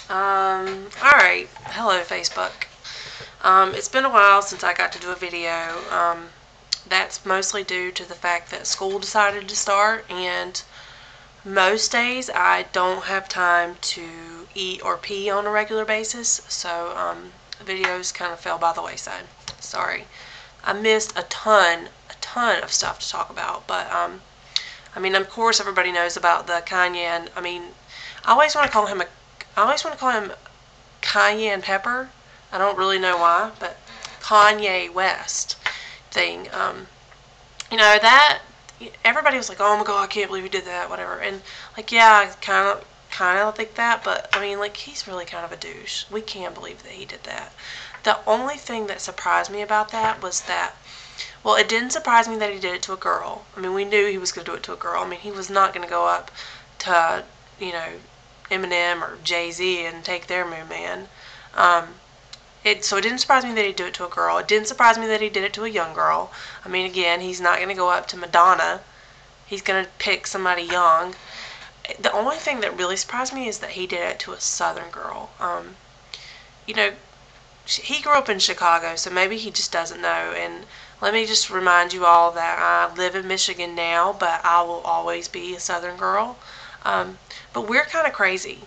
Alright. Hello, Facebook. It's been a while since I got to do a video. That's mostly due to the fact that school decided to start, and most days I don't have time to eat or pee on a regular basis, so videos kind of fell by the wayside. Sorry. I missed a ton of stuff to talk about, but I mean, of course everybody knows about the kayne. I mean, I always want to call him cayenne pepper. I don't really know why, but Kanye West thing. You know that everybody was like, "Oh my God, I can't believe he did that," whatever. And like, yeah, I kind of think that, but I mean, like, he's really kind of a douche. We can't believe that he did that. The only thing that surprised me about that was that, well, it didn't surprise me that he did it to a girl. I mean, we knew he was going to do it to a girl. I mean, he was not going to go up to, you know, Eminem or Jay-Z and take their moon man. So it didn't surprise me that he'd do it to a girl. It didn't surprise me that he did it to a young girl. I mean, again, he's not going to go up to Madonna. He's going to pick somebody young. The only thing that really surprised me is that he did it to a Southern girl. You know, he grew up in Chicago, so maybe he just doesn't know. And let me just remind you all that I live in Michigan now, but I will always be a Southern girl. But we're kind of crazy.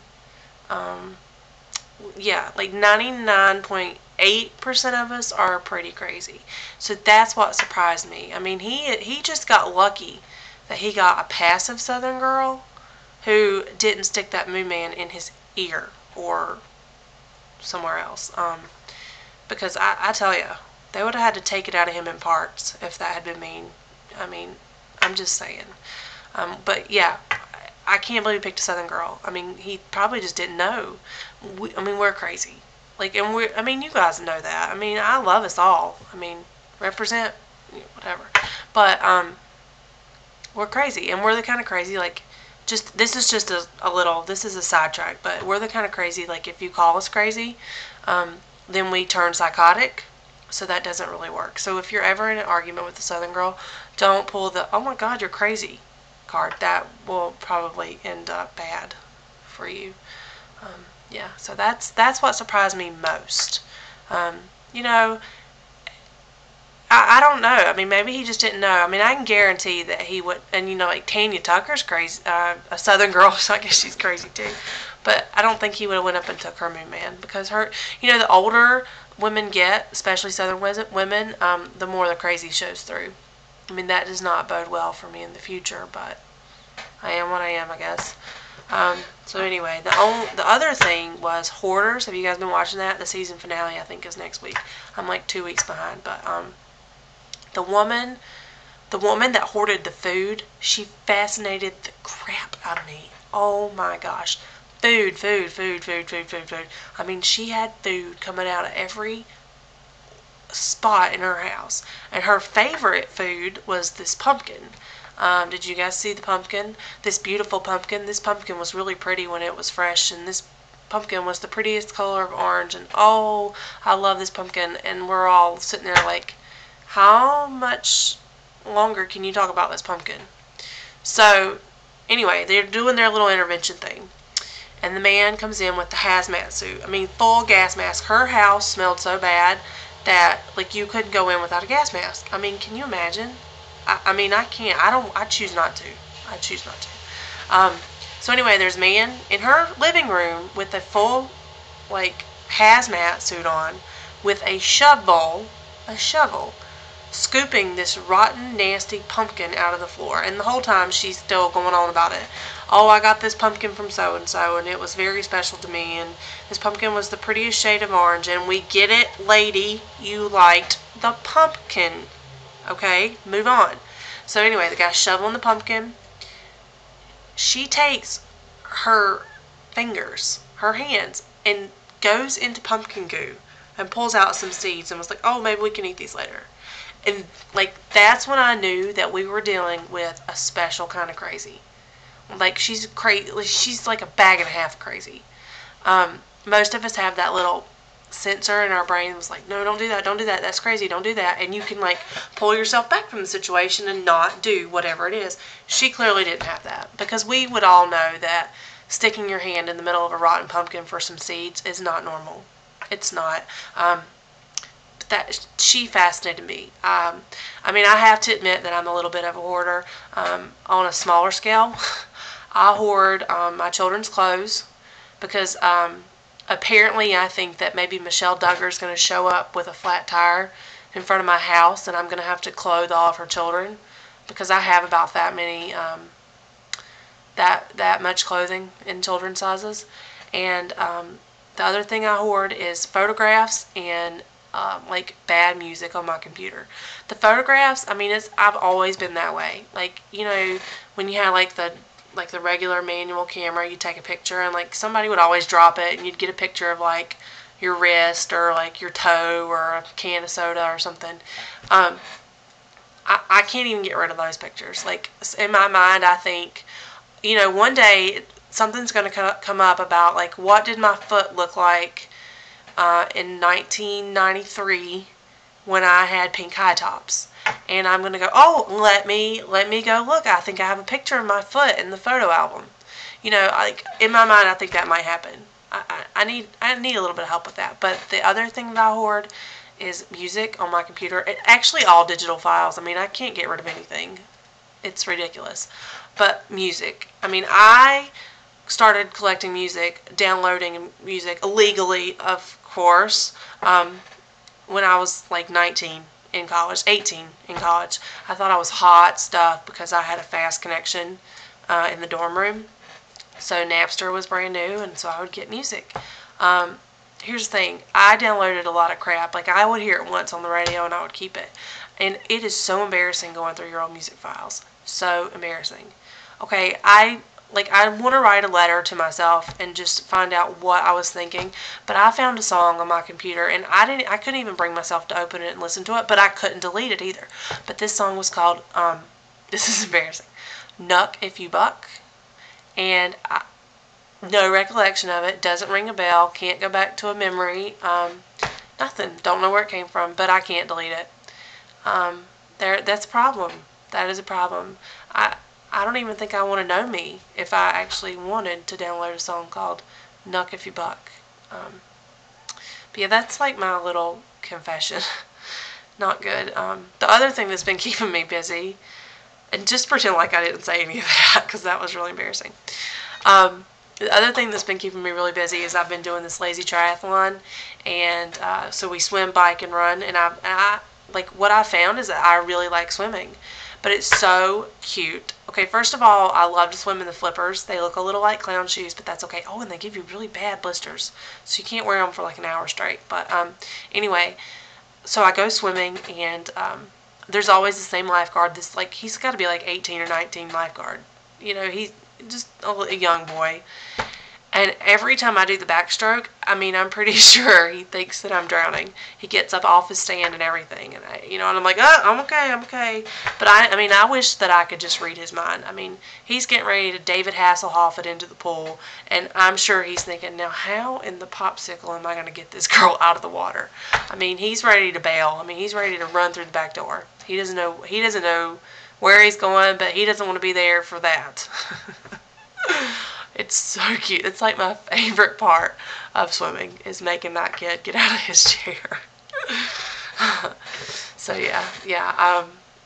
Yeah, like 99.8% of us are pretty crazy. So that's what surprised me. I mean, he just got lucky that he got a passive Southern girl who didn't stick that moon man in his ear or somewhere else. Because I tell you, they would have had to take it out of him in parts if that had been me. I mean, I'm just saying. But yeah, I can't believe he picked a Southern girl. I mean, he probably just didn't know. I mean, we're crazy. Like, and I mean, you guys know that. I mean, I love us all. I mean, represent, whatever. But, we're crazy. And we're the kind of crazy, like, this is just this is a sidetrack, but we're the kind of crazy, like, if you call us crazy, then we turn psychotic. So that doesn't really work. So if you're ever in an argument with a Southern girl, don't pull the, "Oh my God, you're crazy" card. That will probably end up bad for you. Yeah, so that's what surprised me most. You know, I don't know. I mean, maybe he just didn't know. I mean, I can guarantee that he would. And you know, like Tanya Tucker's crazy, a Southern girl, so I guess she's crazy too. But I don't think he would have went up and took her moon man, because the older women get, especially Southern women, the more the crazy shows through. I mean, that does not bode well for me in the future, but I am what I am, I guess. So anyway, the other thing was Hoarders. Have you guys been watching that? The season finale, I think, is next week. I'm like 2 weeks behind, but the woman that hoarded the food, she fascinated the crap out of me. Oh my gosh. Food. I mean, she had food coming out of every spot in her house. And her favorite food was this pumpkin. Did you guys see the pumpkin? This beautiful pumpkin. This pumpkin was really pretty when it was fresh, and this pumpkin was the prettiest color of orange, and oh, I love this pumpkin. And we're all sitting there like, how much longer can you talk about this pumpkin? So anyway, they're doing their little intervention thing, and the man comes in with the hazmat suit. I mean, full gas mask. Her house smelled so bad that, like, you couldn't go in without a gas mask. I mean, can you imagine? I mean, I can't. I choose not to. I choose not to. So anyway, there's a man in her living room with a full, like, hazmat suit on, with a shovel, scooping this rotten, nasty pumpkin out of the floor. And the whole time she's still going on about it. "Oh, I got this pumpkin from so-and-so, and it was very special to me, and this pumpkin was the prettiest shade of orange." And we get it, lady. You liked the pumpkin. Okay, move on. So anyway, the guy's shoveling the pumpkin. She takes her fingers, her hands, and goes into pumpkin goo and pulls out some seeds and was like, "Oh, maybe we can eat these later." And like, that's when I knew that we were dealing with a special kind of crazy. Like, she's crazy. She's like a bag and a half crazy. Most of us have that little sensor in our brain was like, "No, don't do that, that's crazy, don't do that," and you can like pull yourself back from the situation and not do whatever it is. She clearly didn't have that, because we would all know that sticking your hand in the middle of a rotten pumpkin for some seeds is not normal. It's not. That she fascinated me. I mean, I have to admit that I'm a little bit of a hoarder. On a smaller scale, I hoard my children's clothes because apparently I think that maybe Michelle Duggar is going to show up with a flat tire in front of my house, and I'm going to have to clothe all of her children because I have about that many that much clothing in children's sizes. And the other thing I hoard is photographs and like bad music on my computer. The photographs, I mean, I've always been that way. Like, you know, when you had like the regular manual camera, you take a picture and like somebody would always drop it and you'd get a picture of like your wrist or like your toe or a can of soda or something. I can't even get rid of those pictures. Like, in my mind, I think, you know, one day something's going to come up about like what did my foot look like in 1993 when I had pink high tops, and I'm going to go, oh, let me go look. I think I have a picture of my foot in the photo album. You know, like in my mind, I think that might happen. I need a little bit of help with that. But the other thing that I hoard is music on my computer. Actually, all digital files. I mean, I can't get rid of anything. It's ridiculous. But music. I mean, I started collecting music, downloading music illegally, of course, when I was like 19 in college, 18 in college. I thought I was hot stuff because I had a fast connection in the dorm room. So Napster was brand new, and so I would get music. Here's the thing. I downloaded a lot of crap. Like, I would hear it once on the radio, and I would keep it. And it is so embarrassing going through your old music files. So embarrassing. Okay, I want to write a letter to myself and just find out what I was thinking, but I found a song on my computer and I couldn't even bring myself to open it and listen to it, but I couldn't delete it either. But this song was called this is embarrassing, Nuck If You Buck, and no recollection of it, doesn't ring a bell, can't go back to a memory, nothing, don't know where it came from, but I can't delete it. That's a problem. That is a problem. I don't even think I want to know me if I actually wanted to download a song called Nuck If You Buck. But yeah, that's like my little confession. Not good. The other thing that's been keeping me busy, and just pretend like I didn't say any of that because that was really embarrassing. The other thing that's been keeping me really busy is I've been doing this lazy triathlon, and so we swim, bike, and run, and I like what I found is that I really like swimming. But it's so cute. Okay, first of all, I love to swim in the flippers. They look a little like clown shoes, but that's okay. Oh, and they give you really bad blisters, so you can't wear them for like an hour straight. But anyway, so I go swimming, and there's always the same lifeguard. He's got to be like 18 or 19 lifeguard. You know, he's just a young boy. And every time I do the backstroke, I mean, I'm pretty sure he thinks that I'm drowning. He gets up off his stand and everything, and and I'm like, oh, I'm okay. But I mean, I wish that I could just read his mind. I mean, he's getting ready to David Hasselhoff it into the pool, and I'm sure he's thinking, now how in the popsicle am I going to get this girl out of the water? I mean, he's ready to bail. I mean, he's ready to run through the back door. He doesn't know where he's going, but he doesn't want to be there for that. It's so cute. It's like my favorite part of swimming is making that kid get out of his chair. So yeah.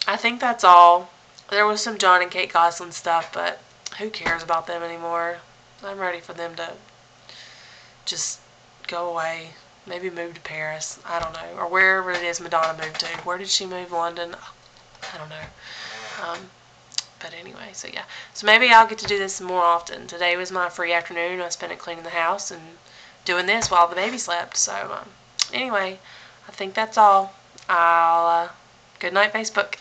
I think that's all. There was some John and Kate Gosselin stuff, but who cares about them anymore? I'm ready for them to just go away. Maybe move to Paris. I don't know. Or wherever it is Madonna moved to. Where did she move? London? I don't know. But anyway, so yeah. So maybe I'll get to do this more often. Today was my free afternoon. I spent it cleaning the house and doing this while the baby slept. So anyway, I think that's all. Good night, Facebook.